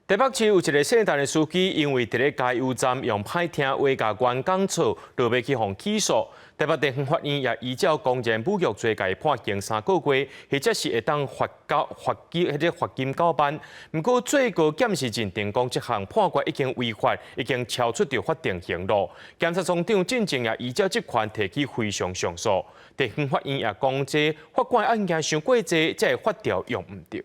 台北市有一个姓陈的司机，因为伫咧加油站用歹听话甲员工吵，落要去互起诉。台北地方法院也依照公然侮辱罪，甲伊判刑3个月，或者是会当罚金9万。不过最高检视认定讲，这项判决已经违法，已经超出着法定刑路。检察总长进前也依照这款提起非常上诉。地方法院也讲，这法官案件伤过济，这个法条用唔着。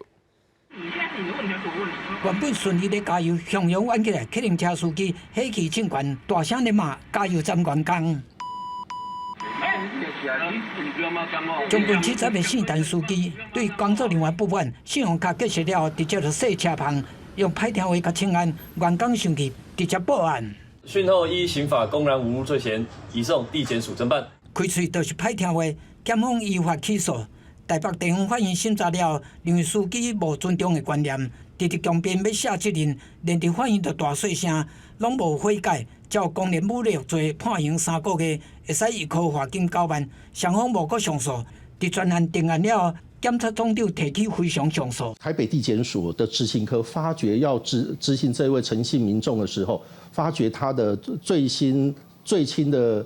原本顺利的加油，向阳弯起来，客运车司机喜气冲冠，大声的骂加油站员工。中本市站的姓陈司机对工作人员不满，信用卡结束了后，直接就洗车棚，用歹听话甲请案，员工生气，直接报案。讯后依刑法公然侮辱罪嫌，移送地检署侦办。开喙就是歹听话，检方依法起诉。 台北地方法院审查了，认为司机无尊重的观念，直直强辩要下责任，连伫法院就大细声，拢无悔改，照公然侮辱罪判刑3个月，会使一科罚金9万。双方无搁上诉，伫专案定案了后，检察总长提起非常上诉。台北地检署的执行科发觉要执行这位陈姓民众的时候，发觉他的最轻的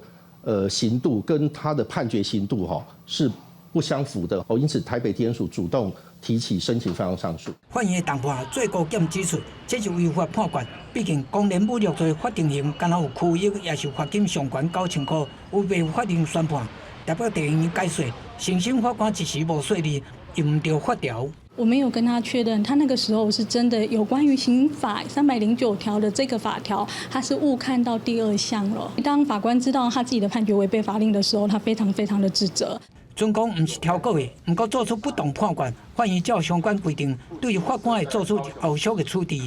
刑度跟他的判决刑度是 不相符的因此台北地检署主动提起申请非常上诉。法院的谈判最高检指出，这是违法判决，毕竟公然侮辱罪法定刑，敢若有区役，也是罚金上悬9000块，违背法令宣判。台北地院解说，审审法官一时无说理，用唔着法条。 我没有跟他确认，他那个时候是真的有关于刑法309条的这个法条，他是误看到第2项了。当法官知道他自己的判决违背法令的时候，他非常的自责。 准讲唔是调过的，唔过做出不当判决，法院照相关规定，对法官会做出后续的处置。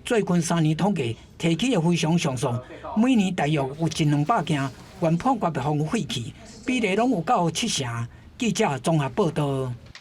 最近3年统计提起的非常上诉，每年大约有100-200件，原判决被废弃，比例拢有到70%。记者综合报道。